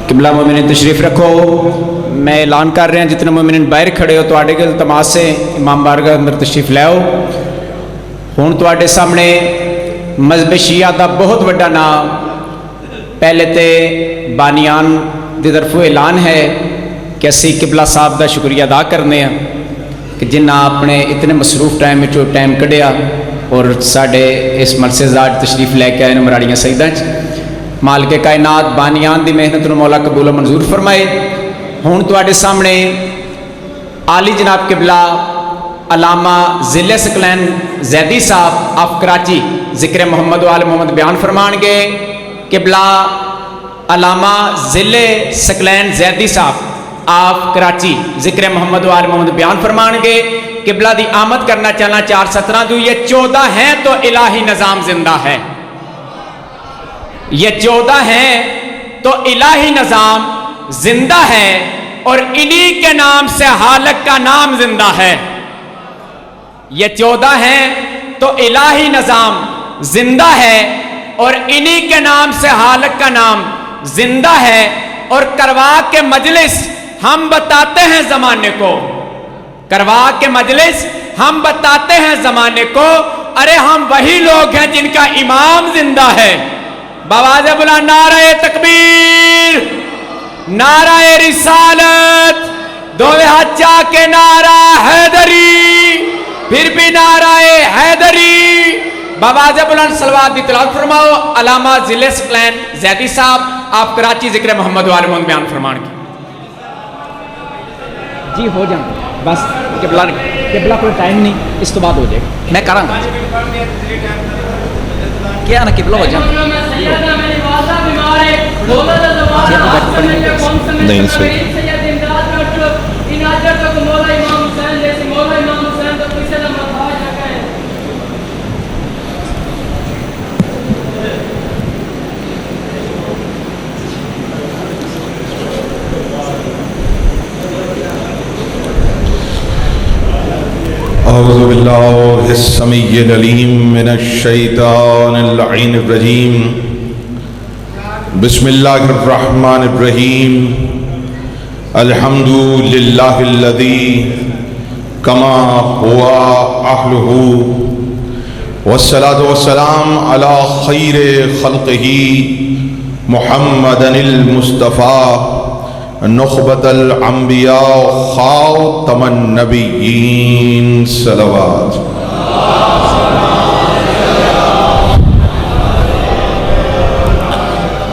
قبلہ مومنین تشریف رکھو. میں اعلان کر رہا جتنے مومنین باہر کھڑے ہو تواڈے کے التماس سے امام بارگاہ اندر تشریف لے آؤ. ہن تواڈے سامنے مذہب شیعہ دا بہت بڑا نام پہلے تے بانیان دی طرفوں اعلان ہے کہ اسی قبلہ صاحب دا شکریہ ادا کرنے ہیں کہ جنہاں اپنے اتنے مصروف ٹائم کਢیا اور ساڈے اس مرکز آج تشریف لے کے آئے مراڑیاں سیداں مالک کائنات بانیان دی محنت نو مولا قبول و منظور فرمائے. ہن تواڈے سامنے عالی جناب قبلہ علامہ ضلع سکلین زیدی صاحب آف کراچی ذکر محمد و آل محمد بیان فرمان گے. قبلہ علامہ ضلع سکلین زیدی صاحب آف کراچی ذکر محمد و آل محمد بیان فرمان گے. قبلہ دی آمد کرنا چاہنا 4:17 دو. یہ 14 ہیں تو الہی نظام زندہ ہے. یہ 14 ہیں تو الہی نظام زندہ ہے اور انہی کے نام سے حالق کا نام زندہ ہے. یہ 14 ہیں تو الہی نظام زندہ ہے اور انہی کے نام سے حالق کا نام زندہ ہے. اور کروا کے مجلس ہم بتاتے ہیں زمانے کو, کروا کے مجلس ہم بتاتے ہیں زمانے کو, ارے ہم وہی لوگ ہیں جن کا امام زندہ ہے. بآواز بلند نعرہ تکبیر, نعرہ رسالت, دو ہاتھ چاہ کے نعرہ حیدری, پھر بھی نعرہ حیدری. بآواز بلند صلوات دی تلاوت فرماؤ. علامہ ضلع سکلین زیدی صاحب آپ کراچی ذکر محمد و آل محمد بیان فرمان کی. جی ہو جائیں بس, قبلہ کوئی ٹائم نہیں, اس تو بعد ہو جائے گا, میں کراں گا کیا نا قبلہ ہو جائیں. نہیں صحیح. اعوذ باللہ السمیع العلیم من الشیطان اللعین الرجیم. بسم اللہ الرحمن الرحیم. الحمد للہ الذی کما ہوا اہلہ والصلاة والسلام علی خیر خلقہ محمد المصطفیٰ نخبۃ الانبیاء خاتم النبیین صلوات.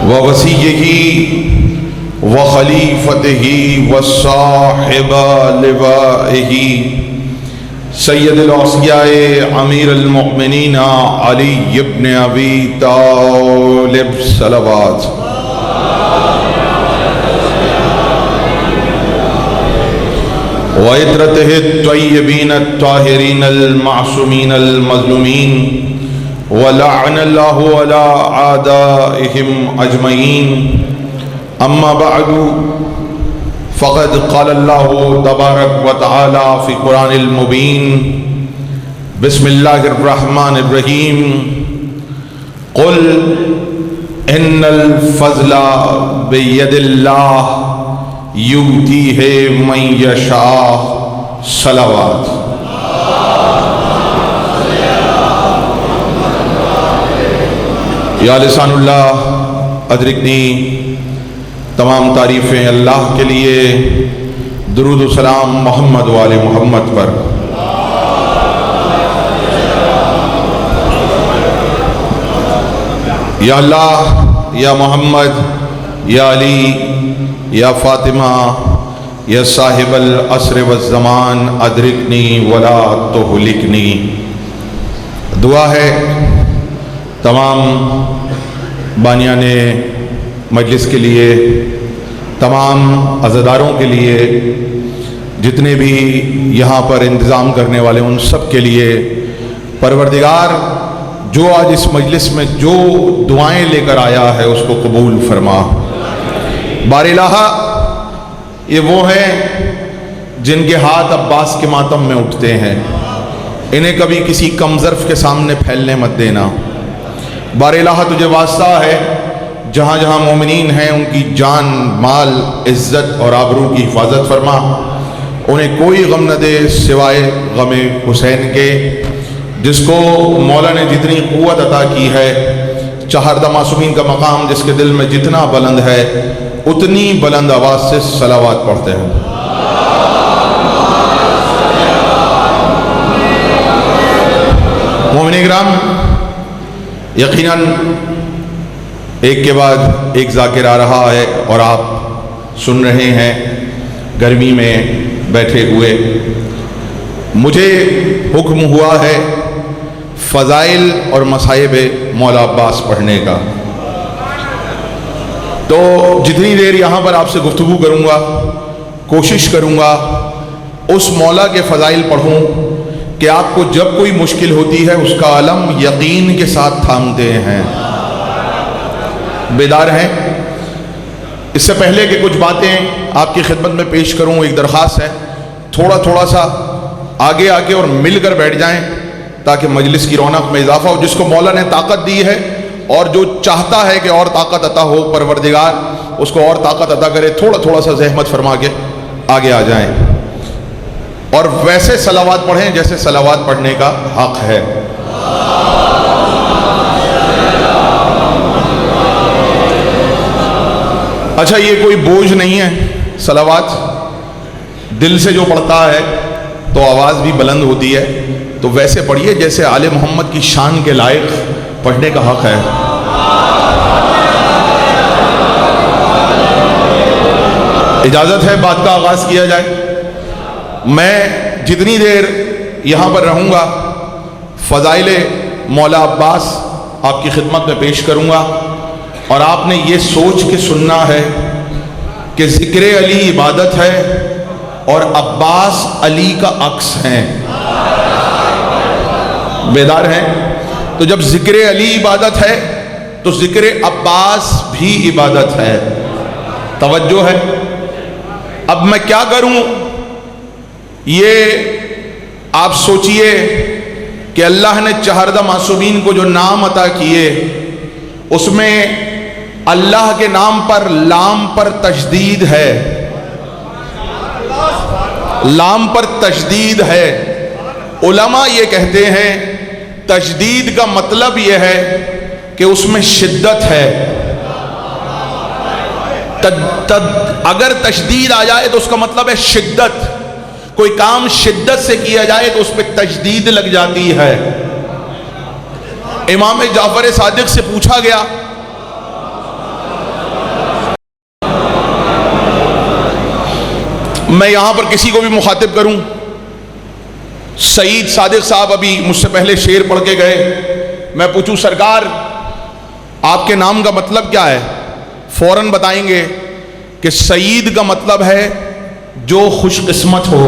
ووصیہ وخلیفتہ وصاحب لوائہ سید الاوصیاء امیر المؤمنین علی ابن ابی طالب صلوات. وعطرته الطیبین الطاہرین المعصومین المظلومین ولعن اللہ علی اعدائہم اجمعین. اما بعد فقد قال اللہ تبارک و تعالی فی قرآن المبین. بسم اللہ الرحمن الرحیم. قل ان الفضل بید اللہ یؤتیہ من یشاء صلوات. یا لسان اللہ ادرکنی. تمام تعریفیں اللہ کے لیے. درود و سلام محمد و آل محمد پر. یا اللہ, یا محمد, یا علی, یا فاطمہ, یا صاحب العصر والزمان ادرکنی ولا تہلکنی. دعا ہے تمام بانیان مجلس کے لیے, تمام عزاداروں کے لیے, جتنے بھی یہاں پر انتظام کرنے والے ان سب کے لیے. پروردگار جو آج اس مجلس میں جو دعائیں لے کر آیا ہے اس کو قبول فرما. بار الہ یہ وہ ہیں جن کے ہاتھ عباس کے ماتم میں اٹھتے ہیں, انہیں کبھی کسی کم ظرف کے سامنے پھیلنے مت دینا. بار الہ تجھے واسطہ ہے جہاں جہاں مومنین ہیں ان کی جان مال عزت اور آبرو کی حفاظت فرما، انہیں کوئی غم نہ دے سوائے غم حسین کے، جس کو مولا نے جتنی قوت عطا کی ہے، چہاردہ معصومین کا مقام جس کے دل میں جتنا بلند ہے اتنی بلند آواز سے صلوات پڑھتے ہیں۔ مومن اکرام، یقیناً ایک کے بعد ایک ذاکر آ رہا ہے اور آپ سن رہے ہیں گرمی میں بیٹھے ہوئے۔ مجھے حکم ہوا ہے فضائل اور مصائب مولا عباس پڑھنے کا، تو جتنی دیر یہاں پر آپ سے گفتگو کروں گا کوشش کروں گا اس مولا کے فضائل پڑھوں کہ آپ کو جب کوئی مشکل ہوتی ہے اس کا علم یقین کے ساتھ تھامتے ہیں۔ بیدار ہیں؟ اس سے پہلے کہ کچھ باتیں آپ کی خدمت میں پیش کروں، ایک درخواست ہے، تھوڑا سا آگے آگے اور مل کر بیٹھ جائیں تاکہ مجلس کی رونق میں اضافہ ہو۔ جس کو مولا نے طاقت دی ہے اور جو چاہتا ہے کہ اور طاقت عطا ہو، پروردگار اس کو اور طاقت عطا کرے، تھوڑا سا زحمت فرما کے آگے آ جائیں اور ویسے صلوات پڑھیں جیسے صلوات پڑھنے کا حق ہے۔ اچھا، یہ کوئی بوجھ نہیں ہے، صلوات دل سے جو پڑھتا ہے تو آواز بھی بلند ہوتی ہے، تو ویسے پڑھیے جیسے آل محمد کی شان کے لائق پڑھنے کا حق ہے۔ اجازت ہے بات کا آغاز کیا جائے؟ میں جتنی دیر یہاں پر رہوں گا فضائل مولا عباس آپ کی خدمت میں پیش کروں گا، اور آپ نے یہ سوچ کے سننا ہے کہ ذکر علی عبادت ہے اور عباس علی کا عکس ہیں۔ بیدار ہیں؟ تو جب ذکر علی عبادت ہے تو ذکر عباس بھی عبادت ہے۔ توجہ ہے؟ اب میں کیا کروں یہ آپ سوچئے کہ اللہ نے چہاردہ معصومین کو جو نام عطا کیے اس میں اللہ کے نام پر لام پر تشدید ہے، لام پر تشدید ہے۔ علماء یہ کہتے ہیں تشدید کا مطلب یہ ہے کہ اس میں شدت ہے۔ اگر تشدید آ جائے تو اس کا مطلب ہے شدت، کوئی کام شدت سے کیا جائے تو اس پہ تشدید لگ جاتی ہے۔ امام جعفر صادق سے پوچھا گیا میں یہاں پر کسی کو بھی مخاطب کروں، سعید صادق صاحب ابھی مجھ سے پہلے شعر پڑھ کے گئے، میں پوچھوں سرکار آپ کے نام کا مطلب کیا ہے؟ فوراً بتائیں گے کہ سعید کا مطلب ہے جو خوش قسمت ہو،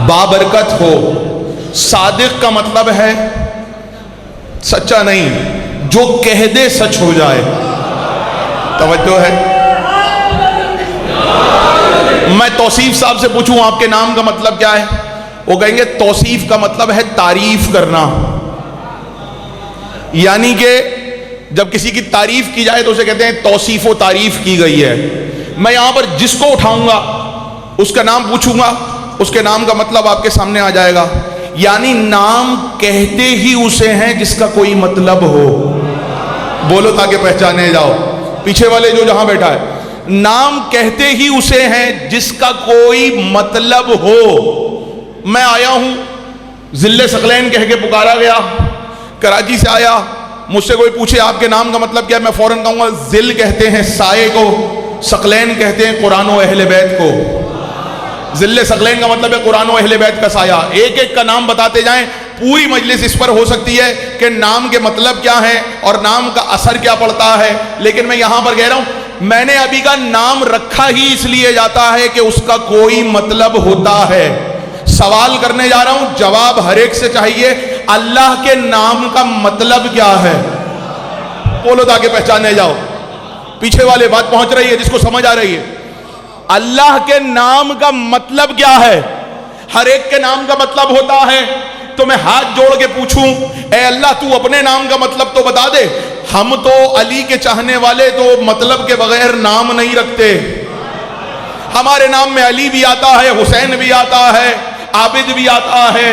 بابرکت ہو۔ صادق کا مطلب ہے سچا نہیں، جو کہہ دے سچ ہو جائے۔ توجہ ہے؟ میں توصیف صاحب سے پوچھوں آپ کے نام کا مطلب کیا ہے؟ وہ کہیں گے توصیف کا مطلب ہے تعریف کرنا، یعنی کہ جب کسی کی تعریف کی جائے تو اسے کہتے ہیں توصیف و تعریف کی گئی ہے۔ میں یہاں پر جس کو اٹھاؤں گا اس کا نام پوچھوں گا، اس کے نام کا مطلب آپ کے سامنے آ جائے گا، یعنی نام کہتے ہی اسے ہیں جس کا کوئی مطلب ہو۔ بولو تاکہ پہچانے جاؤ، پیچھے والے جو جہاں بیٹھا ہے، نام کہتے ہی اسے ہیں جس کا کوئی مطلب ہو۔ میں آیا ہوں، ذل ثقلین کہہ کے پکارا گیا، کراچی سے آیا، مجھ سے کوئی پوچھے آپ کے نام کا مطلب کیا ہے، میں فوراً کہوں گا ذل کہتے ہیں سائے کو، ثقلین کہتے ہیں قرآن و اہل بیت کو۔ ذل ثقلین کا مطلب ہے قرآن و اہل بیت کا سایہ۔ ایک ایک کا نام بتاتے جائیں، پوری مجلس اس پر ہو سکتی ہے کہ نام کے مطلب کیا ہے اور نام کا اثر کیا پڑتا ہے، لیکن میں یہاں پر کہہ رہا ہوں میں نے ابھی کا نام رکھا ہی اس لیے جاتا ہے کہ اس کا کوئی مطلب ہوتا ہے۔ سوال کرنے جا رہا ہوں، جواب ہر ایک سے چاہیے، اللہ کے نام کا مطلب کیا ہے؟ بولو تاکہ پہچانے جاؤ، پیچھے والے بات پہنچ رہی ہے جس کو سمجھ آ رہی ہے۔ اللہ کے نام کا مطلب کیا ہے؟ ہر ایک کے نام کا مطلب ہوتا ہے، تو میں ہاتھ جوڑ کے پوچھوں اے اللہ تو اپنے نام کا مطلب تو بتا دے، ہم تو علی کے چاہنے والے تو مطلب کے بغیر نام نہیں رکھتے. ہمارے نام میں علی بھی آتا ہے, حسین بھی آتا ہے, عابد بھی آتا ہے.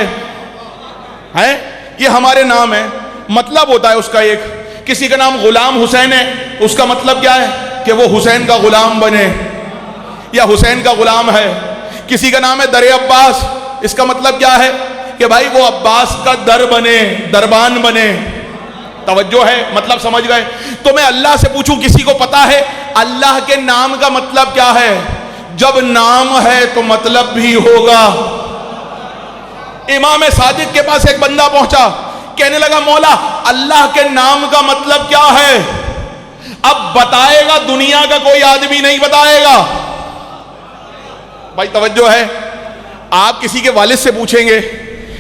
یہ ہمارے نام ہے. مطلب ہوتا ہے اس کا ایک. کسی کا نام غلام حسین ہے, اس کا مطلب کیا ہے کہ وہ حسین کا غلام بنے یا حسین کا غلام ہے. کسی کا نام ہے در عباس, اس کا مطلب کیا ہے کہ بھائی وہ عباس کا در بنے, دربان بنے. توجہ ہے, مطلب سمجھ گئے. تو میں اللہ سے پوچھوں, کسی کو پتا ہے اللہ کے نام کا مطلب کیا ہے؟ جب نام ہے تو مطلب بھی ہوگا. امام صادق کے پاس ایک بندہ پہنچا, کہنے لگا مولا اللہ کے نام کا مطلب کیا ہے؟ اب بتائے گا دنیا کا کوئی آدمی نہیں بتائے گا. بھائی توجہ ہے, آپ کسی کے والد سے پوچھیں گے,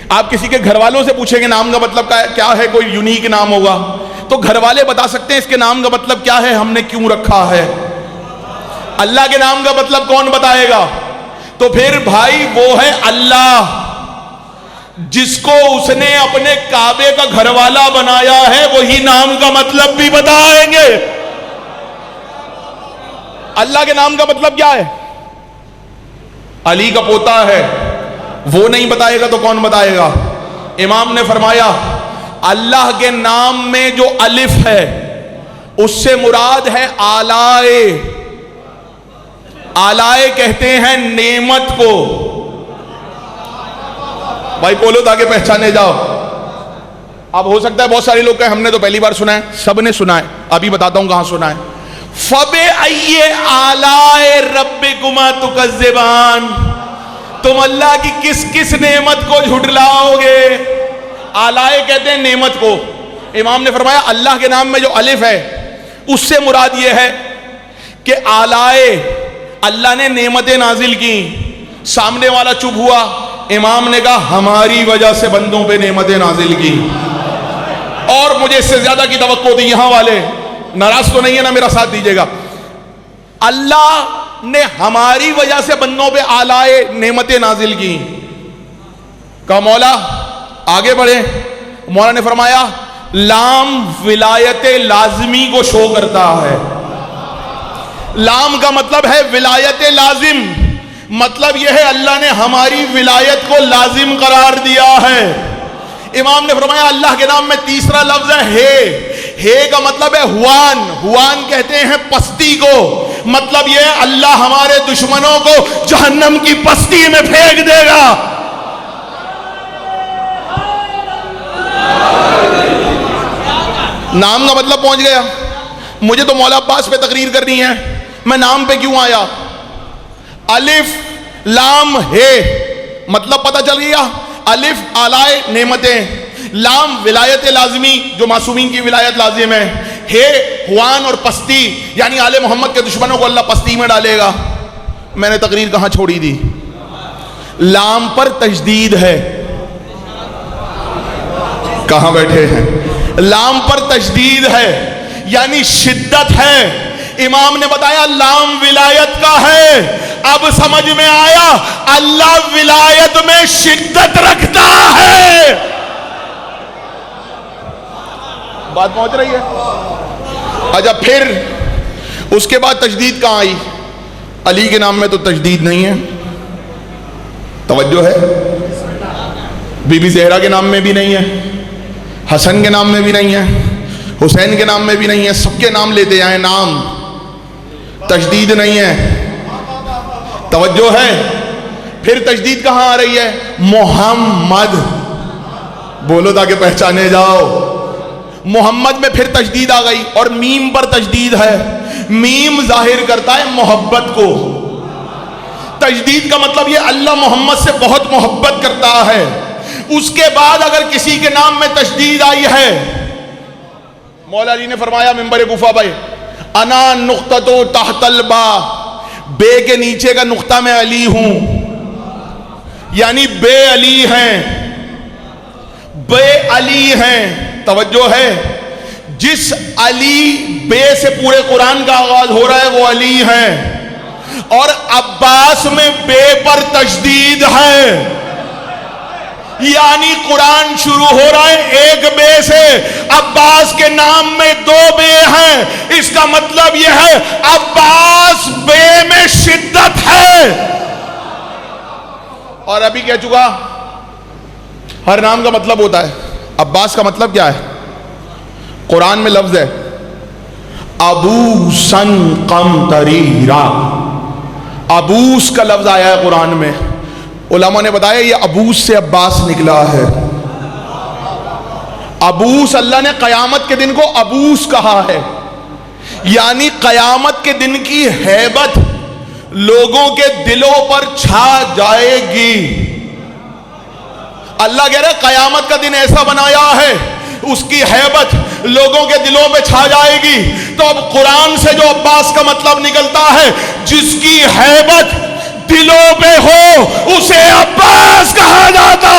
آپ کسی کے گھر والوں سے پوچھیں گے نام کا مطلب کیا ہے, کوئی یونیک نام ہوگا تو گھر والے بتا سکتے ہیں اس کے نام کا مطلب کیا ہے, ہم نے کیوں رکھا ہے. اللہ کے نام کا مطلب کون بتائے گا؟ تو پھر بھائی وہ ہے اللہ, جس کو اس نے اپنے کعبے کا گھر والا بنایا ہے وہی نام کا مطلب بھی بتائیں گے. اللہ کے نام کا مطلب کیا ہے؟ علی کا پوتا ہے, وہ نہیں بتائے گا تو کون بتائے گا؟ امام نے فرمایا اللہ کے نام میں جو الف ہے اس سے مراد ہے آلائے. آلائے کہتے ہیں نعمت کو. بھائی بولو تاکہ پہچانے جاؤ. اب ہو سکتا ہے بہت سارے لوگ کہیں ہم نے تو پہلی بار سنا ہے. سب نے سنا ہے, ابھی بتاتا ہوں کہاں سنا ہے. فَبِأَيِّ آلَائِ رَبِّكُمَا تُكَذِّبَانِ, تم اللہ کی کس کس نعمت کو جھٹلاؤ گے؟ آلائے کہتے ہیں نعمت کو. امام نے فرمایا اللہ کے نام میں جو الف ہے اس سے مراد یہ ہے کہ آلائے, اللہ نے نعمتیں نازل کی. سامنے والا چپ ہوا, امام نے کہا ہماری وجہ سے بندوں پہ نعمتیں نازل کی. اور مجھے اس سے زیادہ کی توقع تھی. یہاں والے ناراض تو نہیں ہے نا, میرا ساتھ دیجیے گا. اللہ نے ہماری وجہ سے بندوں پہ آلائے نعمتیں نازل کی. کہا مولا آگے بڑھے. مولا نے فرمایا لام ولایت لازمی کو شو کرتا ہے. لام کا مطلب ہے ولایت لازم. مطلب یہ ہے اللہ نے ہماری ولایت کو لازم قرار دیا ہے. امام نے فرمایا اللہ کے نام میں تیسرا لفظ ہے ہے کا مطلب ہے ہوان. ہوان کہتے ہیں پستی کو. مطلب یہ ہے اللہ ہمارے دشمنوں کو جہنم کی پستی میں پھینک دے گا. نام کا مطلب پہنچ گیا. مجھے تو مولا عباس پہ تقریر کرنی ہے, میں نام پہ کیوں آیا؟ الف لام ہے مطلب پتہ چل گیا. الف آلائے نعمتیں, لام ولایت لازمی جو معصومین کی ولایت لازم ہے, ہے ہوان اور پستی یعنی آل محمد کے دشمنوں کو اللہ پستی میں ڈالے گا. میں نے تقریر کہاں چھوڑی تھی؟ لام پر تشدید ہے. کہاں بیٹھے ہیں؟ لام پر تشدید ہے یعنی شدت ہے. امام نے بتایا لام ولایت کا ہے. اب سمجھ میں آیا اللہ ولایت میں شدت رکھتا ہے. بات پہنچ رہی ہے؟ اچھا پھر اس کے بعد تشدید کہاں آئی؟ علی کے نام میں تو تشدید نہیں ہے. توجہ ہے؟ بی بی زہرا کے نام میں بھی نہیں ہے, حسن کے نام میں بھی نہیں ہے, حسین کے نام میں بھی نہیں ہے. سب کے نام لیتے جائیں, نام تشدید نہیں ہے. توجہ ہے؟ پھر تشدید کہاں آ رہی ہے؟ محمد. بولو تاکہ پہچانے جاؤ. محمد میں پھر تشدید آ گئی اور میم پر تشدید ہے. میم ظاہر کرتا ہے محبت کو. تشدید کا مطلب یہ اللہ محمد سے بہت محبت کرتا ہے. اس کے بعد اگر کسی کے نام میں تشدید آئی ہے, مولا علی نے فرمایا منبر کوفہ بھائی, انا نقطۃ تحت البا, بے کے نیچے کا نقطہ میں علی ہوں, یعنی بے علی ہیں, بے علی ہیں. توجہ ہے؟ جس علی بے سے پورے قرآن کا آغاز ہو رہا ہے وہ علی ہیں, اور عباس میں بے پر تشدید ہے. یعنی قرآن شروع ہو رہا ہے ایک بے سے. عباس کے نام میں دو بے ہیں. اس کا مطلب یہ ہے عباس بے میں شدت ہے. اور ابھی کہہ چکا ہر نام کا مطلب ہوتا ہے. عباس کا مطلب کیا ہے؟ قرآن میں لفظ ہے ابوسن قمطریرا. ابوس کا لفظ آیا ہے قرآن میں. علماء نے بتایا یہ ابوس سے عباس نکلا ہے. ابوس اللہ نے قیامت کے دن کو ابوس کہا ہے. یعنی قیامت کے دن کی ہیبت لوگوں کے دلوں پر چھا جائے گی. اللہ کہہ رہے قیامت کا دن ایسا بنایا ہے اس کی ہیبت لوگوں کے دلوں پہ چھا جائے گی. تو اب قرآن سے جو عباس کا مطلب نکلتا ہے جس کی ہیبت دلوں پہ ہو اسے عباس کہا جاتا.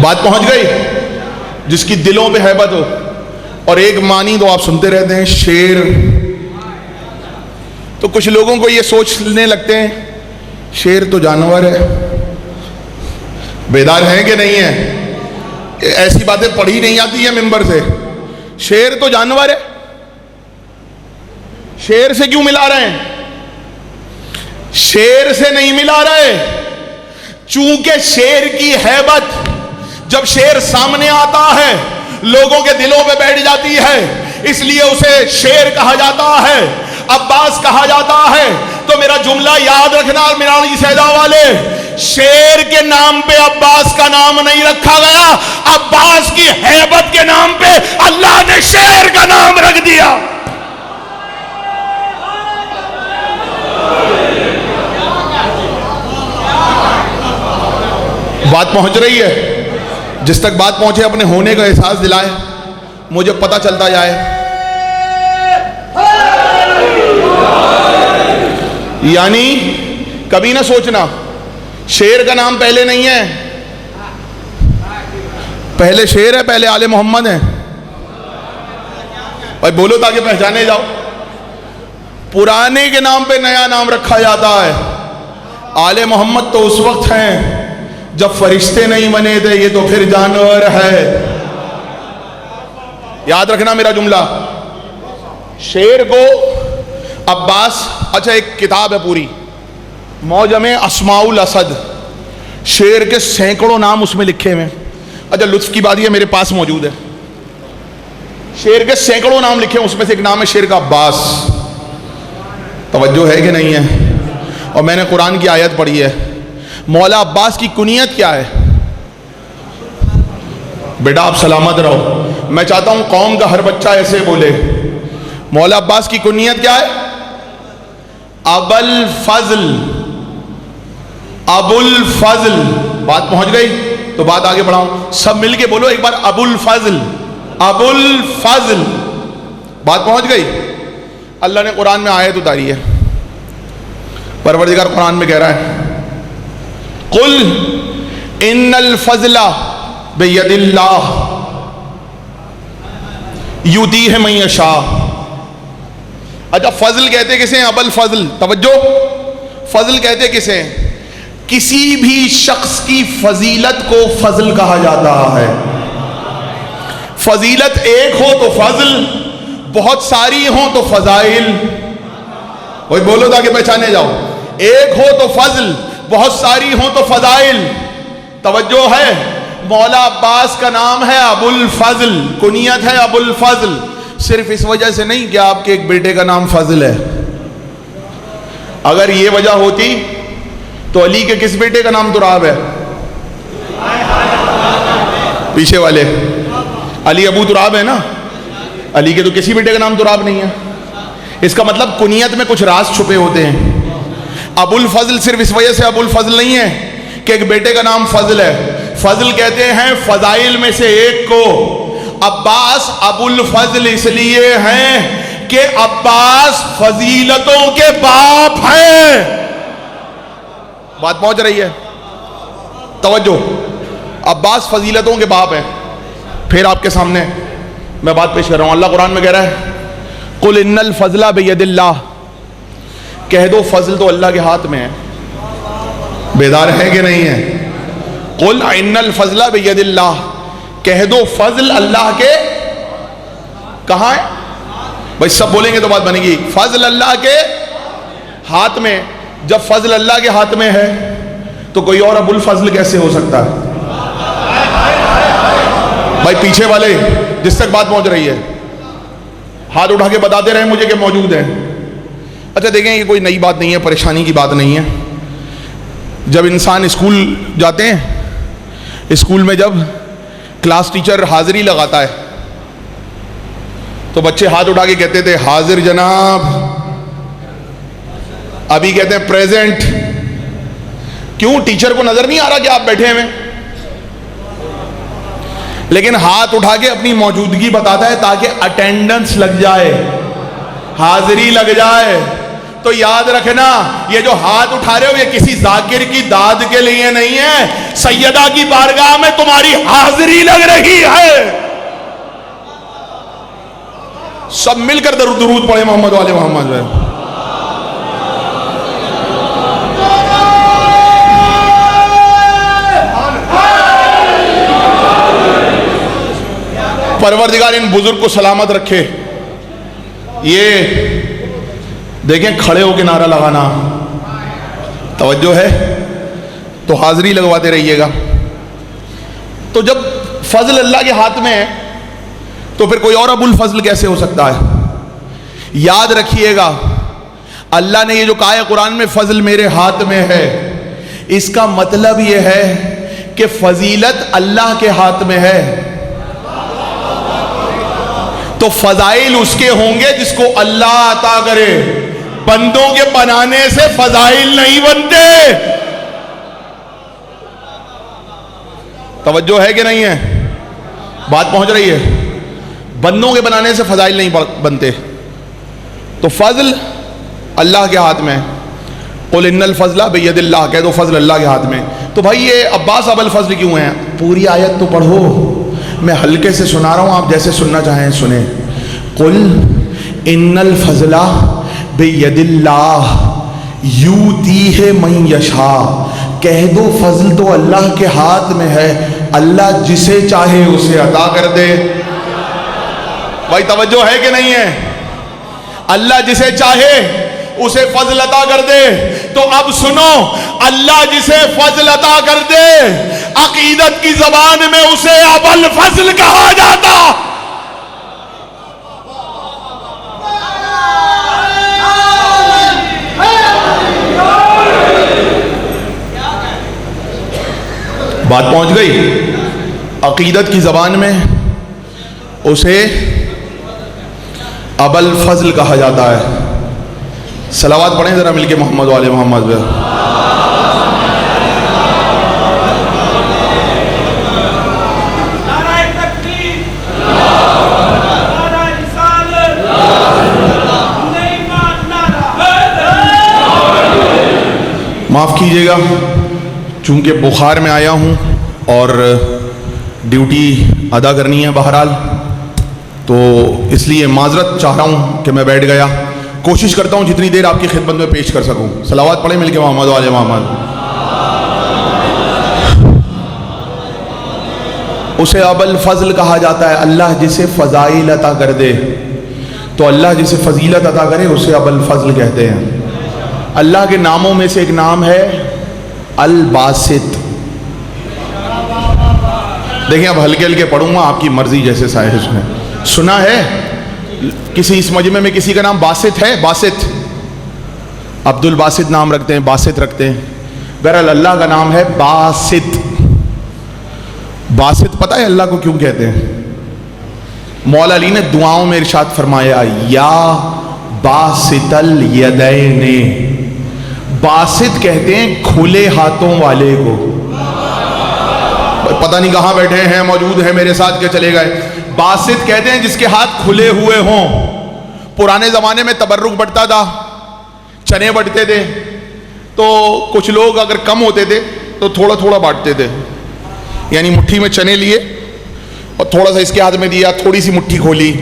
بات پہنچ گئی؟ جس کی دلوں پہ ہیبت ہو. اور ایک معنی تو آپ سنتے رہتے ہیں شیر. تو کچھ لوگوں کو یہ سوچنے لگتے ہیں شیر تو جانور ہے. بیدار ہیں کہ نہیں ہیں؟ ایسی باتیں پڑھی نہیں آتی ہیں ممبر سے. شیر تو جانور ہے. شیر سے کیوں ملا رہے ہیں؟ شیر سے نہیں ملا رہے. چونکہ شیر کی ہیبت جب شیر سامنے آتا ہے لوگوں کے دلوں پہ بیٹھ جاتی ہے, اس لیے اسے شیر کہا جاتا ہے, عباس کہا جاتا ہے. تو میرا جملہ یاد رکھنا میرانی سیدا والے, شیر کے نام پہ عباس کا نام نہیں رکھا گیا, عباس کی ہیبت کے نام پہ اللہ نے شیر کا نام رکھ دیا. بات پہنچ رہی ہے؟ جس تک بات پہنچے اپنے ہونے کا احساس دلائے, مجھے پتہ چلتا جائے. یعنی کبھی نہ سوچنا شیر کا نام پہلے نہیں ہے, پہلے شیر ہے, پہلے آل محمد ہے. بھائی بولو تاکہ پہچانے جاؤ. پرانے کے نام پہ نیا نام رکھا جاتا ہے. آل محمد تو اس وقت ہیں جب فرشتے نہیں بنے تھے, یہ تو پھر جانور ہے. یاد رکھنا میرا جملہ. شیر کو عباس, اچھا ایک کتاب ہے پوری معجم اسماء الاسد, شیر کے سینکڑوں نام اس میں لکھے ہوئے. اچھا لطف کی بات یہ میرے پاس موجود ہے. شیر کے سینکڑوں نام لکھے ہیں, اس میں سے ایک نام ہے شیر کا عباس. توجہ ہے کہ نہیں ہے؟ اور میں نے قرآن کی آیت پڑھی ہے. مولا عباس کی کنیت کیا ہے؟ بیٹا آپ سلامت رہو, میں چاہتا ہوں قوم کا ہر بچہ ایسے بولے. مولا عباس کی کنیت کیا ہے؟ ابو الفضل. ابو الفضل. بات پہنچ گئی؟ تو بات آگے بڑھاؤں, سب مل کے بولو ایک بار, ابو الفضل. ابو الفضل. بات پہنچ گئی؟ اللہ نے قرآن میں آیت اتاری ہے. پروردگار قرآن میں کہہ رہا ہے قل ان الفضل بید اللہ یؤتیہ من یشاء. اچھا فضل کہتے کسے ہیں؟ ابو الفضل. توجہ, فضل کہتے کسے ہیں؟ کسی بھی شخص کی فضیلت کو فضل کہا جاتا ہے. فضیلت ایک ہو تو فضل, بہت ساری ہوں تو فضائل. وہی بولو تاکہ پہچانے جاؤ. ایک ہو تو فضل, بہت ساری ہوں تو فضائل. توجہ ہے؟ مولا عباس کا نام ہے ابو الفضل, کنیت ہے ابو الفضل. صرف اس وجہ سے نہیں کہ آپ کے ایک بیٹے کا نام فضل ہے. اگر یہ وجہ ہوتی تو علی کے کس بیٹے کا نام تراب ہے؟ پیچھے والے علی ابو تراب ہے نا, علی کے تو کسی بیٹے کا نام تراب نہیں ہے. اس کا مطلب کنیت میں کچھ راز چھپے ہوتے ہیں. ابو الفضل صرف اس وجہ سے ابو الفضل نہیں ہے کہ ایک بیٹے کا نام فضل ہے. فضل کہتے ہیں فضائل میں سے ایک کو. عباس ابو الفضل اس لیے ہیں کہ عباس فضیلتوں کے باپ ہیں. بات پہنچ رہی ہے؟ توجہ, عباس فضیلتوں کے باپ ہیں. پھر آپ کے سامنے میں بات پیش کر رہا ہوں. اللہ قرآن میں کہہ رہا ہے قل ان الفضل بید اللہ، کہہ دو فضل تو اللہ کے ہاتھ میں ہے. بیدار ہے کہ نہیں ہے؟ قل ان الفضل بید اللہ، کہہ دو فضل اللہ کے کہاں ہے؟ بھائی سب بولیں گے تو بات بنے گی. فضل اللہ کے ہاتھ میں. جب فضل اللہ کے ہاتھ میں ہے تو کوئی اور ابو الفضل کیسے ہو سکتا ہے؟ بھائی پیچھے والے جس تک بات پہنچ رہی ہے ہاتھ اٹھا کے بتاتے رہے مجھے کہ موجود ہیں. اچھا دیکھیں یہ کوئی نئی بات نہیں ہے، پریشانی کی بات نہیں ہے. جب انسان اسکول جاتے ہیں، اسکول میں جب کلاس ٹیچر حاضری لگاتا ہے تو بچے ہاتھ اٹھا کے کہتے تھے حاضر جناب، ابھی کہتے ہیں پریزنٹ. کیوں؟ ٹیچر کو نظر نہیں آ رہا کہ آپ بیٹھے ہوئے، لیکن ہاتھ اٹھا کے اپنی موجودگی بتاتا ہے تاکہ اٹینڈنس لگ جائے، حاضری لگ جائے. تو یاد رکھنا یہ جو ہاتھ اٹھا رہے ہو یہ کسی ذاکر کی داد کے لیے نہیں ہے، سیدہ کی بارگاہ میں تمہاری حاضری لگ رہی ہے. سب مل کر درود پڑھے محمد والے محمد. پروردگار ان بزرگ کو سلامت رکھے. یہ دیکھیں کھڑے ہو کے نعرہ لگانا، توجہ ہے تو حاضری لگواتے رہیے گا. تو جب فضل اللہ کے ہاتھ میں ہے تو پھر کوئی اور ابو الفضل کیسے ہو سکتا ہے؟ یاد رکھیے گا اللہ نے یہ جو کہا ہے قرآن میں فضل میرے ہاتھ میں ہے، اس کا مطلب یہ ہے کہ فضیلت اللہ کے ہاتھ میں ہے. تو فضائل اس کے ہوں گے جس کو اللہ عطا کرے. بندوں کے بنانے سے فضائل نہیں بنتے. توجہ ہے کہ نہیں ہے؟ بات پہنچ رہی ہے؟ بندوں کے بنانے سے فضائل نہیں بنتے. تو فضل اللہ کے ہاتھ میں. قل ان الفضل بید اللہ، کہہ دو فضل اللہ کے ہاتھ میں. تو بھائی یہ عباس ابو الفضل کیوں ہیں؟ پوری آیت تو پڑھو، میں ہلکے سے سنا رہا ہوں، آپ جیسے سننا چاہیں سنیں. قل ان الفضل بید اللہ یؤتیہ من یشاء، کہہ دو فضل تو اللہ کے ہاتھ میں ہے، اللہ جسے چاہے اسے عطا کر دے. بھائی توجہ ہے کہ نہیں ہے؟ اللہ جسے چاہے اسے فضل عطا کر دے. تو اب سنو، اللہ جسے فضل عطا کر دے عقیدت کی زبان میں اسے ابو الفضل کہا جاتا. بات پہنچ گئی؟ عقیدت کی زبان میں اسے ابو الفضل کہا جاتا ہے. صلوات پڑھیں ذرا مل کے محمد والے محمد پہ. معاف کیجیے گا چونکہ بخار میں آیا ہوں اور ڈیوٹی ادا کرنی ہے بہرحال، تو اس لیے معذرت چاہ رہا ہوں کہ میں بیٹھ گیا. کوشش کرتا ہوں جتنی دیر آپ کی خدمت میں پیش کر سکوں. صلوات پڑھیں مل کے محمد والے محمد. اسے ابو الفضل کہا جاتا ہے، اللہ جسے فضائل عطا کر دے. تو اللہ جسے فضیلت عطا کرے اسے ابو الفضل کہتے ہیں. اللہ کے ناموں میں سے ایک نام ہے الباسط. دیکھیں اب ہلکے ہلکے پڑھوں گا، آپ کی مرضی جیسے سائز میں. سنا ہے کسی اس مجمع میں کسی کا نام باسط ہے؟ باسط، عبد الباسط نام رکھتے ہیں، باسط رکھتے ہیں. بہرحال اللہ کا نام ہے باسط. باسط پتہ ہے اللہ کو کیوں کہتے ہیں؟ مولا علی نے دعاؤں میں ارشاد فرمایا یا باسط الیدین. باسط کہتے ہیں کھلے ہاتھوں والے کو. پتہ نہیں کہاں بیٹھے ہیں، موجود ہیں میرے ساتھ کہ چلے گئے. باسط کہتے ہیں جس کے ہاتھ کھلے ہوئے ہوں. پرانے زمانے میں تبرک بٹتا تھا، چنے بٹتے تھے، تو کچھ لوگ اگر کم ہوتے تھے تو تھوڑا تھوڑا بانٹتے تھے. یعنی مٹھی میں چنے لیے اور تھوڑا سا اس کے ہاتھ میں دیا, تھوڑی سی مٹھی کھولی,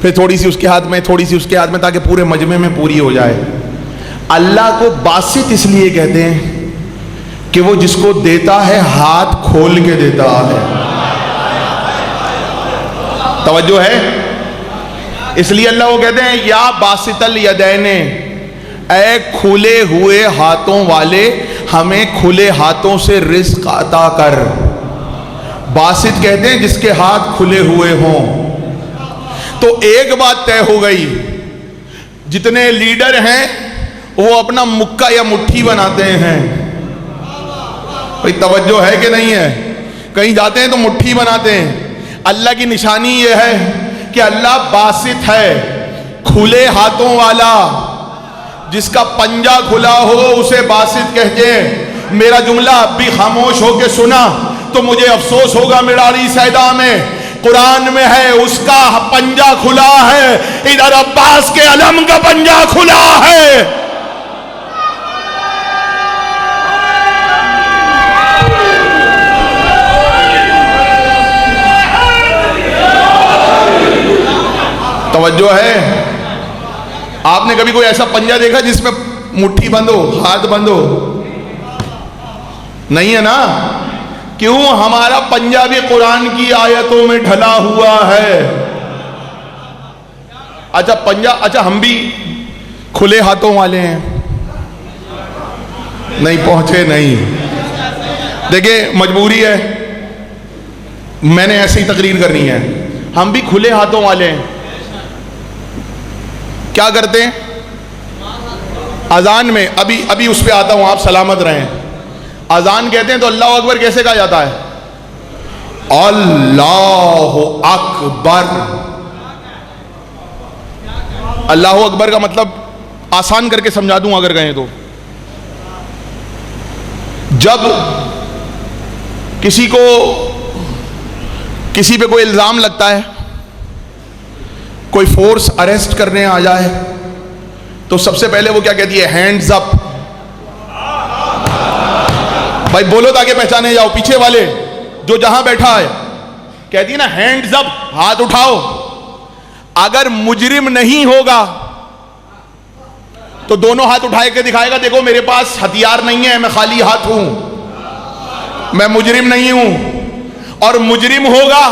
پھر تھوڑی سی اس کے ہاتھ میں, تھوڑی سی اس کے ہاتھ میں, تاکہ پورے مجمع میں پوری ہو جائے. اللہ کو باسط اس لیے کہتے ہیں کہ وہ جس کو دیتا ہے ہاتھ کھول کے دیتا ہے. توجہ ہے؟ اس لیے اللہ وہ کہتے ہیں یا باسط الیدین, اے کھلے ہوئے ہاتھوں والے, ہمیں کھلے ہاتھوں سے رزق عطا کر. باسط کہتے ہیں جس کے ہاتھ کھلے ہوئے ہوں. تو ایک بات طے ہو گئی, جتنے لیڈر ہیں وہ اپنا مکہ یا مٹھی بناتے ہیں. بھئی توجہ ہے کہ نہیں ہے؟ کہیں جاتے ہیں تو مٹھی بناتے ہیں. اللہ کی نشانی یہ ہے کہ اللہ باسط ہے, کھلے ہاتھوں والا. جس کا پنجہ کھلا ہو اسے باسط کہتے ہیں. میرا جملہ اب بھی خاموش ہو کے سنا تو مجھے افسوس ہوگا مراڑی سیدا میں. قرآن میں ہے اس کا پنجہ کھلا ہے, ادھر عباس کے علم کا پنجہ کھلا ہے. توجہ ہے؟ آپ نے کبھی کوئی ایسا پنجہ دیکھا جس میں مٹھی بند ہو, ہاتھ بند ہو؟ نہیں ہے نا. کیوں؟ ہمارا پنجہ بھی قرآن کی آیتوں میں ڈھلا ہوا ہے. اچھا پنجہ, اچھا ہم بھی کھلے ہاتھوں والے ہیں. نہیں پہنچے نہیں. دیکھیں مجبوری ہے, میں نے ایسی تقریر کرنی ہے. ہم بھی کھلے ہاتھوں والے ہیں. کیا کرتے ہیں اذان میں؟ ابھی اس پہ آتا ہوں, آپ سلامت رہیں. اذان کہتے ہیں تو اللہ اکبر کیسے کہا جاتا ہے؟ اللہ اکبر. اللہ اکبر کا مطلب آسان کر کے سمجھا دوں اگر کہیں تو, جب کسی پہ کوئی الزام لگتا ہے, کوئی فورس اریسٹ کرنے آ جائے, تو سب سے پہلے وہ کیا کہتی ہے؟ ہینڈز اپ. بھائی بولو تاکہ پہچانے جاؤ. پیچھے والے جو جہاں بیٹھا ہے کہتی ہے نا ہینڈز اپ, ہاتھ اٹھاؤ. اگر مجرم نہیں ہوگا تو دونوں ہاتھ اٹھائے کے دکھائے گا, دیکھو میرے پاس ہتھیار نہیں ہے, میں خالی ہاتھ ہوں, میں مجرم نہیں ہوں. اور مجرم ہوگا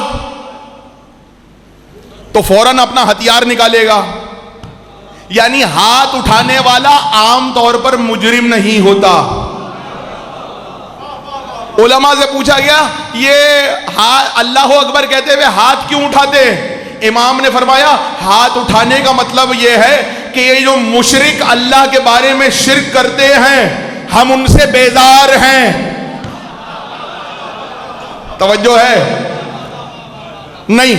تو فوراً اپنا ہتھیار نکالے گا. یعنی ہاتھ اٹھانے والا عام طور پر مجرم نہیں ہوتا. علماء سے پوچھا گیا یہ اللہ اکبر کہتے ہوئے ہاتھ کیوں اٹھاتے؟ امام نے فرمایا ہاتھ اٹھانے کا مطلب یہ ہے کہ یہ جو مشرک اللہ کے بارے میں شرک کرتے ہیں ہم ان سے بیزار ہیں. توجہ ہے؟ نہیں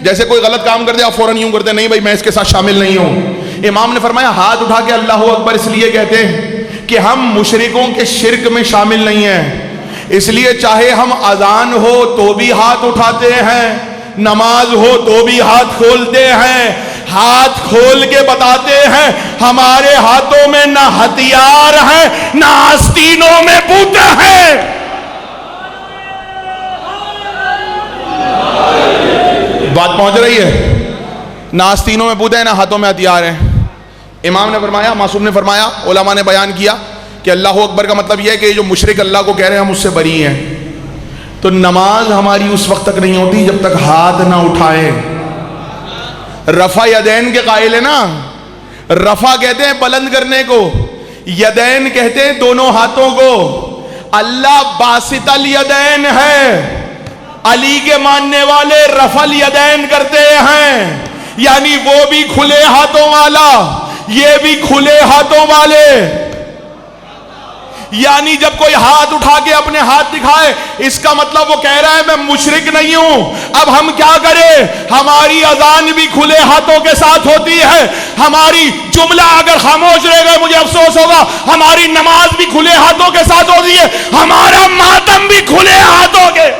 جیسے کوئی غلط کام کر دے آپ فوراً یوں کرتے نہیں بھائی میں اس کے ساتھ شامل نہیں ہوں. امام نے فرمایا ہاتھ اٹھا کے اللہ اکبر اس لیے کہتے ہیں کہ ہم مشرکوں کے شرک میں شامل نہیں ہیں. اس لیے چاہے ہم اذان ہو تو بھی ہاتھ اٹھاتے ہیں, نماز ہو تو بھی ہاتھ کھولتے ہیں. ہاتھ کھول کے بتاتے ہیں ہمارے ہاتھوں میں نہ ہتھیار ہے نہ آستینوں میں بوتے ہیں. بات پہنچ رہی ہے؟ نہ آستینوں میں بوتے ہیں نہ ہاتھوں میں ہتھیار ہیں. امام نے فرمایا, معصوم نے فرمایا, علماء نے بیان کیا کہ اللہ اکبر کا مطلب یہ ہے کہ جو مشرک اللہ کو کہہ رہے ہیں ہم اس سے بری ہیں. تو نماز ہماری اس وقت تک نہیں ہوتی جب تک ہاتھ نہ اٹھائیں. رفع یدین کے قائل ہے نا, رفع کہتے ہیں بلند کرنے کو, یدین کہتے ہیں دونوں ہاتھوں کو. اللہ باسط الیدین ہے, علی کے ماننے والے رفع الیدین کرتے ہیں, یعنی وہ بھی کھلے ہاتھوں والا یہ بھی کھلے ہاتھوں والے. یعنی جب کوئی ہاتھ اٹھا کے اپنے ہاتھ دکھائے اس کا مطلب وہ کہہ رہا ہے میں مشرک نہیں ہوں. اب ہم کیا کریں؟ ہماری اذان بھی کھلے ہاتھوں کے ساتھ ہوتی ہے, ہماری جملہ اگر خاموش رہ گئے مجھے افسوس ہوگا, ہماری نماز بھی کھلے ہاتھوں کے ساتھ ہوتی ہے, ہمارا ماتم بھی کھلے ہاتھوں کے.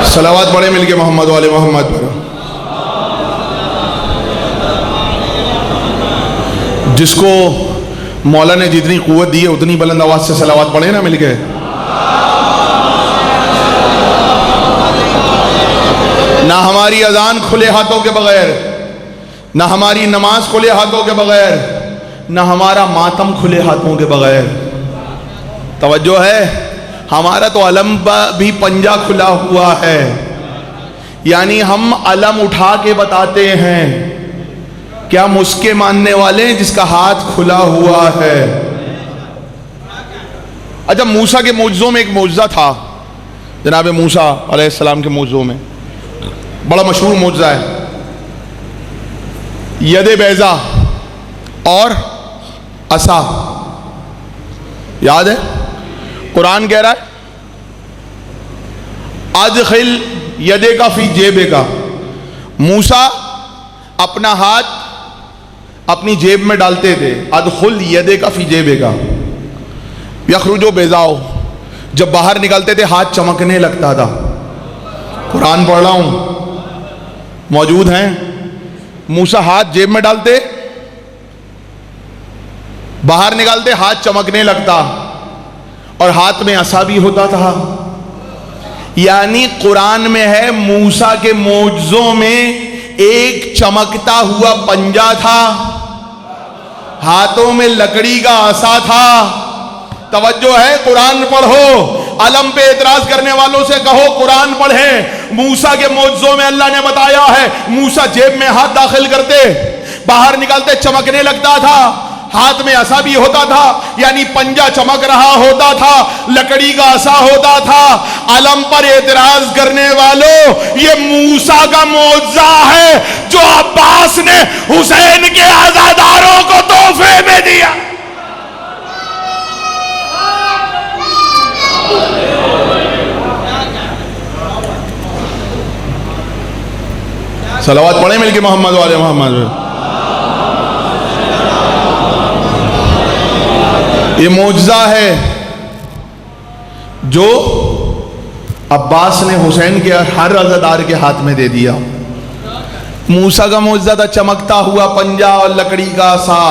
صلوات پڑھیں مل کے محمد والے محمد پر. جس کو مولا نے جتنی قوت دی ہے اتنی بلند آواز سے صلوات پڑھیں نا مل کے. نہ ہماری اذان کھلے ہاتھوں کے بغیر، نہ ہماری نماز کھلے ہاتھوں کے بغیر، نہ ہمارا ماتم کھلے ہاتھوں کے بغیر. توجہ ہے، ہمارا تو علم بھی پنجہ کھلا ہوا ہے، یعنی ہم علم اٹھا کے بتاتے ہیں. کیا ہم اس کے ماننے والے ہیں جس کا ہاتھ کھلا ہوا ہے؟ اچھا، موسیٰ کے معجزوں میں ایک معجزہ تھا، جناب موسیٰ علیہ السلام کے معجزوں میں بڑا مشہور معجزہ ہے، ید بیضا اور عصا. یاد ہے؟ قرآن کہہ رہا ہے ادخل یدے کا فی جیبے کا. موسیٰ اپنا ہاتھ اپنی جیب میں ڈالتے تھے. ادخل یدے کا فی جیبے کا یخرجو بیضاؤ. جب باہر نکلتے تھے ہاتھ چمکنے لگتا تھا. قرآن پڑھ رہا ہوں، موجود ہیں. موسیٰ ہاتھ جیب میں ڈالتے، باہر نکالتے، ہاتھ چمکنے لگتا، اور ہاتھ میں عصا بھی ہوتا تھا. یعنی قرآن میں ہے موسیٰ کے معجزوں میں ایک چمکتا ہوا پنجہ تھا، ہاتھوں میں لکڑی کا عصا تھا. توجہ ہے، قرآن پڑھو. علم پہ اعتراض کرنے والوں سے کہو قرآن پڑھیں. موسیٰ کے معجزوں میں اللہ نے بتایا ہے موسیٰ جیب میں ہاتھ داخل کرتے، باہر نکالتے چمکنے لگتا تھا، ہاتھ میں عصا بھی ہوتا تھا، یعنی پنجہ چمک رہا ہوتا تھا، لکڑی کا عصا ہوتا تھا. علم پر اعتراض کرنے والوں، یہ موسیٰ کا معجزہ ہے جو عباس نے حسین کے عزاداروں کو تحفے میں دیا. صلوات پڑھیں مل کے محمد والے محمد. یہ معجزہ ہے جو عباس نے حسین کے ہر عزادار کے ہاتھ میں دے دیا. موسیٰ کا معجزہ تھا چمکتا ہوا پنجہ اور لکڑی کا عصا.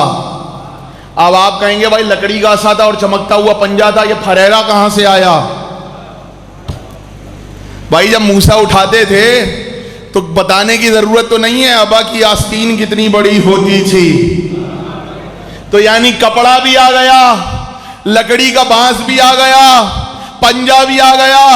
اب آپ کہیں گے بھائی لکڑی کا عصا تھا اور چمکتا ہوا پنجہ تھا، یہ پھریرا کہاں سے آیا؟ بھائی جب موسیٰ اٹھاتے تھے تو بتانے کی ضرورت تو نہیں ہے ابا کی آستین کتنی بڑی ہوتی تھی. تو یعنی کپڑا بھی آ گیا، لکڑی کا بانس بھی آ گیا، پنجہ بھی آ گیا.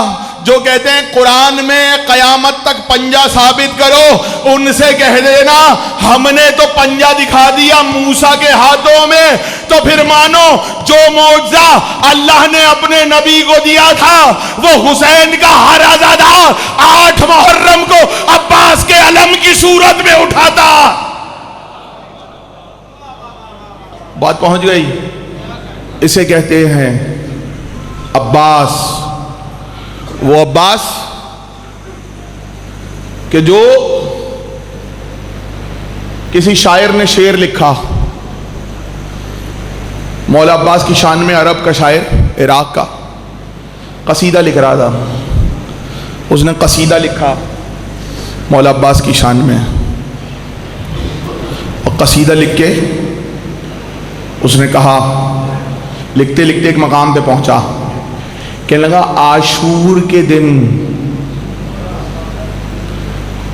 جو کہتے ہیں قرآن میں قیامت تک پنجہ ثابت کرو، ان سے کہہ دینا ہم نے تو پنجہ دکھا دیا موسیٰ کے ہاتھوں میں. تو پھر مانو جو معجزہ اللہ نے اپنے نبی کو دیا تھا وہ حسین کا ہر عزادار 8 محرم کو عباس کے علم کی صورت میں اٹھاتا. بات پہنچ گئی. اسے کہتے ہیں عباس. وہ عباس کہ جو کسی شاعر نے شعر لکھا، مولا عباس کی شان میں، عرب کا شاعر، عراق کا، قصیدہ لکھ رہا تھا. اس نے قصیدہ لکھا مولا عباس کی شان میں، اور قصیدہ لکھ کے اس نے کہا، لکھتے لکھتے ایک مقام پہ پہنچا، کہنے لگا عاشور کے دن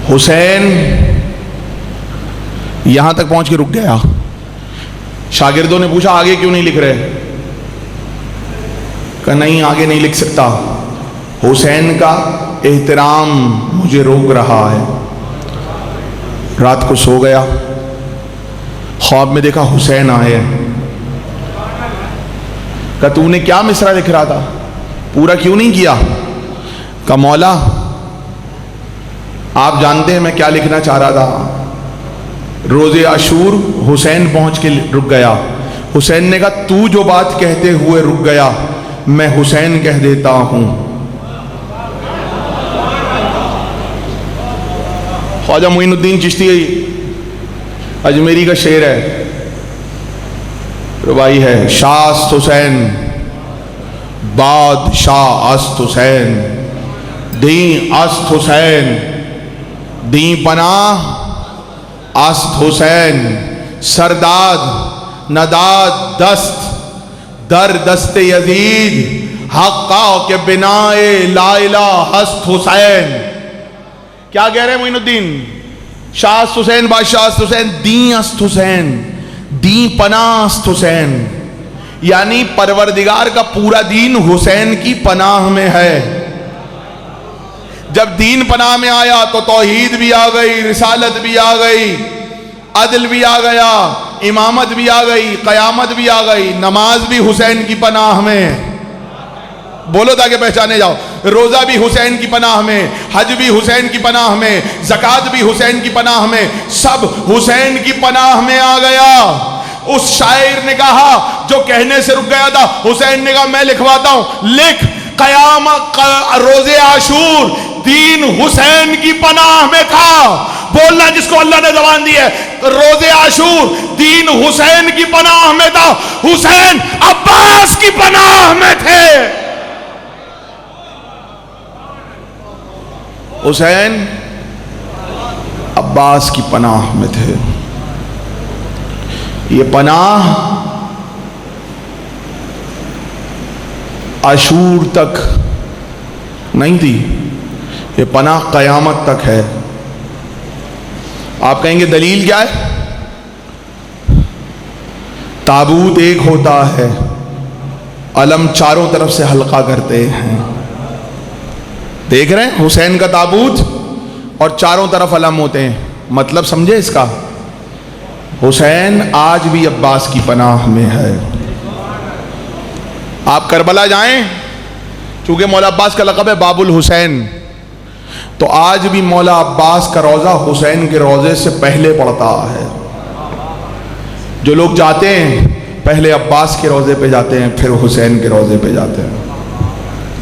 حسین، یہاں تک پہنچ کے رک گیا. شاگردوں نے پوچھا آگے کیوں نہیں لکھ رہے؟ کہ نہیں آگے نہیں لکھ سکتا، حسین کا احترام مجھے روک رہا ہے. رات کو سو گیا، خواب میں دیکھا حسین آئے. کہ تو نے کیا مصرع لکھ رہا تھا، پورا کیوں نہیں کیا؟ کہ مولا آپ جانتے ہیں میں کیا لکھنا چاہ رہا تھا. روز عاشور حسین پہنچ کے رک گیا. حسین نے کہا تو جو بات کہتے ہوئے رک گیا میں حسین کہہ دیتا ہوں. خواجہ معین الدین چشتی اجمیری کا شعر ہے، ربائی ہے، شاست حسین بادشاہ است حسین، دین است حسین، دین پناہ است حسین، سرداد نداد دست در دست یزید حقا کہ بنائے لا الہ ہست حسین. کیا کہہ رہے ہیں معین الدین؟ شاہ است حسین، بادشاہ است حسین، دین است حسین، دین پناہ است حسین. یعنی پروردگار کا پورا دین حسین کی پناہ میں ہے. جب دین پناہ میں آیا تو توحید بھی آ گئی، رسالت بھی آ گئی، عدل بھی آ گیا، امامت بھی آ گئی، قیامت بھی آ گئی. نماز بھی حسین کی پناہ میں، بولو تاکہ پہچانے جاؤ. روزہ بھی حسین کی پناہ میں، حج بھی حسین کی پناہ میں، زکوٰۃ بھی حسین کی پناہ میں، سب حسین کی پناہ میں آ گیا. اس شاعر نے کہا جو کہنے سے رک گیا تھا، حسین نے کہا میں لکھواتا ہوں، لکھ قیامت روز عاشور دین حسین کی پناہ میں تھا. بولنا جس کو اللہ نے زبان دی ہے. روز عاشور دین حسین کی پناہ میں تھا، حسین عباس کی پناہ میں تھے. حسین عباس کی پناہ میں تھے. یہ پناہ عاشور تک نہیں تھی، یہ پناہ قیامت تک ہے. آپ کہیں گے دلیل کیا ہے؟ تابوت ایک ہوتا ہے، علم چاروں طرف سے حلقہ کرتے ہیں. دیکھ رہے ہیں حسین کا تابوت اور چاروں طرف علم ہوتے ہیں. مطلب سمجھے اس کا؟ حسین آج بھی عباس کی پناہ میں ہے. آپ کربلا جائیں، چونکہ مولا عباس کا لقب ہے باب الحسین، تو آج بھی مولا عباس کا روضہ حسین کے روضے سے پہلے پڑتا ہے. جو لوگ جاتے ہیں پہلے عباس کے روضے پہ جاتے ہیں، پھر حسین کے روضے پہ جاتے ہیں.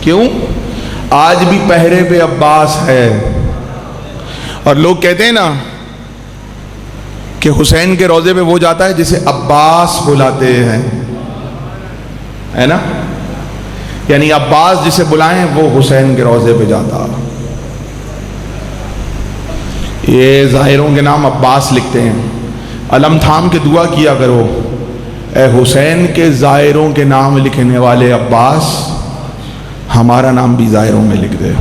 کیوں؟ آج بھی پہرے پہ عباس ہے. اور لوگ کہتے ہیں نا کہ حسین کے روضے پہ وہ جاتا ہے جسے عباس بلاتے ہیں، ہے نا؟ یعنی عباس جسے بلائیں وہ حسین کے روضے پہ جاتا. یہ ظاہروں کے نام عباس لکھتے ہیں. علم تھام کے دعا کیا کرو، اے حسین کے ظاہروں کے نام لکھنے والے عباس، ہمارا نام بھی ظاہروں میں لکھ دے.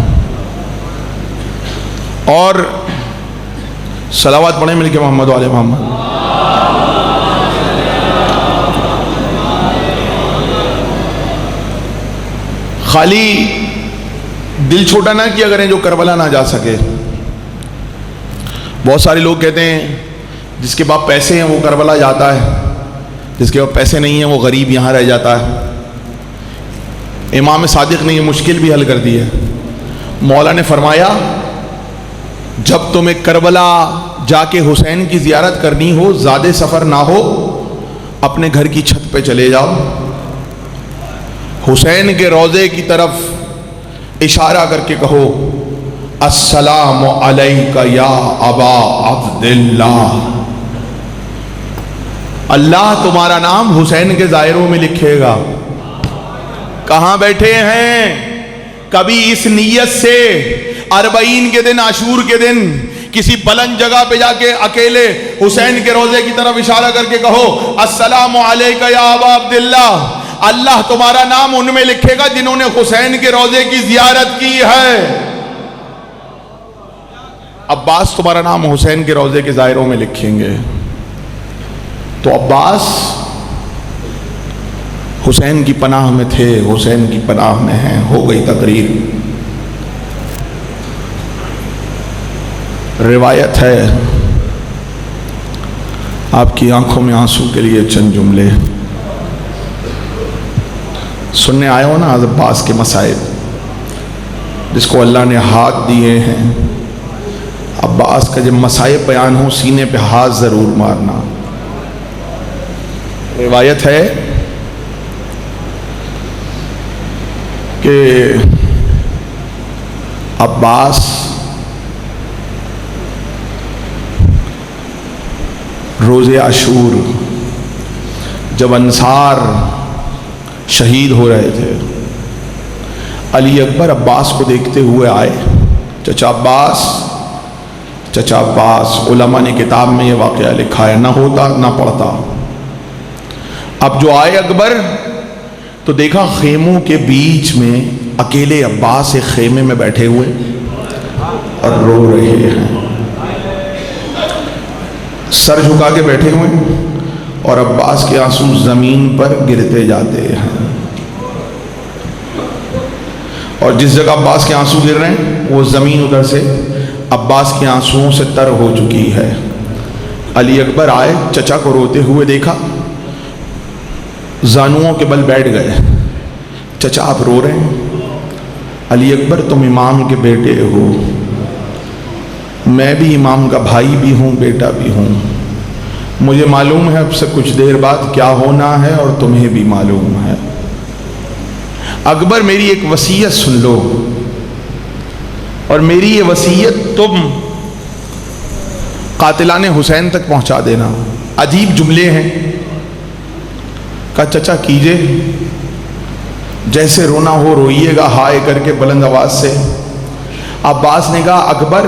اور صلوات پڑھیں مل کے محمد و آل محمد. خالی دل چھوٹا نہ کیا کریں جو کربلا نہ جا سکے. بہت سارے لوگ کہتے ہیں جس کے پاس پیسے ہیں وہ کربلا جاتا ہے، جس کے پاس پیسے نہیں ہیں وہ غریب یہاں رہ جاتا ہے. امام صادق نے یہ مشکل بھی حل کر دی ہے. مولا نے فرمایا جب تمہیں کربلا جا کے حسین کی زیارت کرنی ہو، زیادہ سفر نہ ہو، اپنے گھر کی چھت پہ چلے جاؤ، حسین کے روضے کی طرف اشارہ کر کے کہو السلام علیک یا ابا عبداللہ. اللہ تمہارا نام حسین کے ظاہروں میں لکھے گا. کہاں بیٹھے ہیں؟ کبھی اس نیت سے 40 کے دن عاشور کے دن کسی بلند جگہ پہ جا کے اکیلے حسین کے روضے کی طرف اشارہ کر کے کہو السلام علیک یا ابا عبداللہ. اللہ تمہارا نام ان میں لکھے گا جنہوں نے حسین کے روضے کی زیارت کی ہے. عباس تمہارا نام حسین کے روضے کے ظاہروں میں لکھیں گے. تو عباس حسین کی پناہ میں تھے، حسین کی پناہ میں ہیں. ہو گئی تقریر. روایت ہے، آپ کی آنکھوں میں آنسو کے لیے چند جملے سننے آئے ہو نا. عباس کے مسائب جس کو اللہ نے ہاتھ دیے ہیں، عباس کا جب مسائب بیان ہو سینے پہ ہاتھ ضرور مارنا. روایت ہے کہ عباس روز عاشور جب انصار شہید ہو رہے تھے، علی اکبر عباس کو دیکھتے ہوئے آئے. چچا عباس، چچا عباس. علماء نے کتاب میں یہ واقعہ لکھا ہے، نہ ہوتا نہ پڑھتا. اب جو آئے اکبر تو دیکھا خیموں کے بیچ میں اکیلے عباس ایک خیمے میں بیٹھے ہوئے اور رو رہے ہیں، سر جھکا کے بیٹھے ہوئے ہیں، اور عباس کے آنسو زمین پر گرتے جاتے ہیں، اور جس جگہ عباس کے آنسو گر رہے ہیں وہ زمین ادھر سے عباس کے آنسوؤں سے تر ہو چکی ہے۔ علی اکبر آئے، چچا کو روتے ہوئے دیکھا، زانوؤں کے بل بیٹھ گئے، چچا آپ رو رہے ہیں؟ علی اکبر تم امام کے بیٹے ہو، میں بھی امام کا بھائی بھی ہوں، بیٹا بھی ہوں، مجھے معلوم ہے اب سے کچھ دیر بعد کیا ہونا ہے اور تمہیں بھی معلوم ہے۔ اکبر میری ایک وصیت سن لو، اور میری یہ وصیت تم قاتلان حسین تک پہنچا دینا۔ عجیب جملے ہیں، کہا چچا کیجئے، جیسے رونا ہو روئیے گا ہائے کر کے بلند آواز سے۔ عباس نے کہا اکبر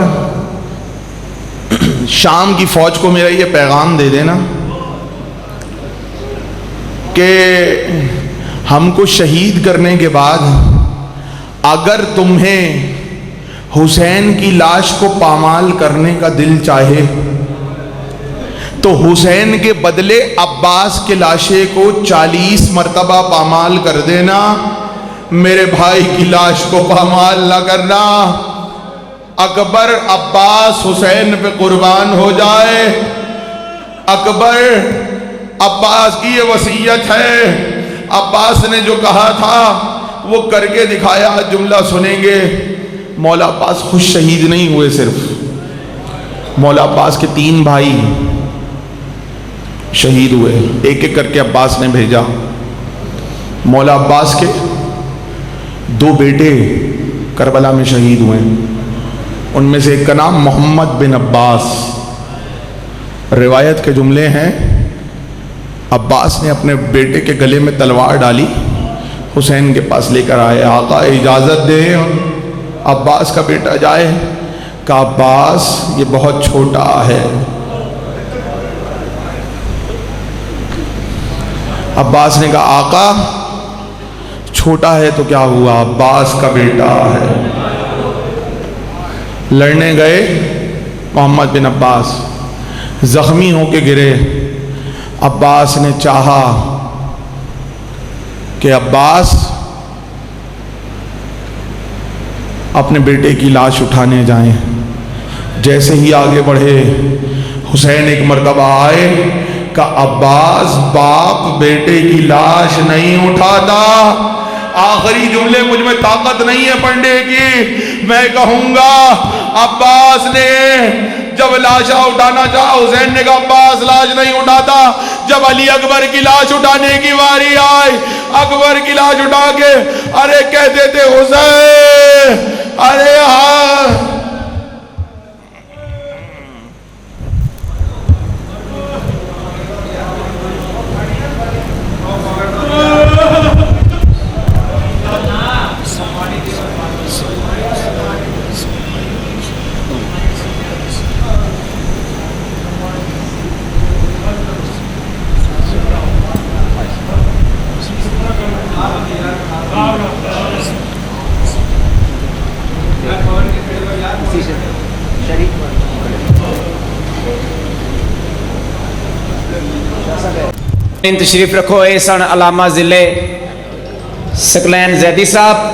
شام کی فوج کو میرا یہ پیغام دے دینا کہ ہم کو شہید کرنے کے بعد اگر تمہیں حسین کی لاش کو پامال کرنے کا دل چاہے تو حسین کے بدلے عباس کے لاشے کو 40 مرتبہ پامال کر دینا، میرے بھائی کی لاش کو پامال نہ کرنا۔ اکبر عباس حسین پہ قربان ہو جائے۔ اکبر عباس کی یہ وصیت ہے، عباس نے جو کہا تھا وہ کر کے دکھایا۔ جملہ سنیں گے، مولا عباس خود شہید نہیں ہوئے، صرف مولا عباس کے 3 بھائی شہید ہوئے، ایک ایک کر کے عباس نے بھیجا۔ مولا عباس کے 2 بیٹے کربلا میں شہید ہوئے، ان میں سے ایک کا نام محمد بن عباس۔ روایت کے جملے ہیں عباس نے اپنے بیٹے کے گلے میں تلوار ڈالی، حسین کے پاس لے کر آئے، آقا اجازت دے عباس کا بیٹا جائے۔ کہا عباس یہ بہت چھوٹا ہے۔ عباس نے کہا آقا چھوٹا ہے تو کیا ہوا، عباس کا بیٹا ہے۔ لڑنے گئے، محمد بن عباس زخمی ہو کے گرے۔ عباس نے چاہا کہ عباس اپنے بیٹے کی لاش اٹھانے جائیں، جیسے ہی آگے بڑھے حسین ایک مرتبہ آئے، کہا عباس باپ بیٹے کی لاش نہیں اٹھاتا۔ آخری جملے مجھ میں طاقت نہیں ہے پڑھنے کی، میں کہوں گا عباس نے جب لاشا اٹھانا چاہا، حسین نے کہا عباس لاش نہیں اٹھاتا۔ جب علی اکبر کی لاش اٹھانے کی واری آئی، اکبر کی لاش اٹھا کے ارے کہتے تھے حسین، ارے ہاں تشریف رکھو۔ اے سن علامہ ضلع سکلین زیدی صاحب۔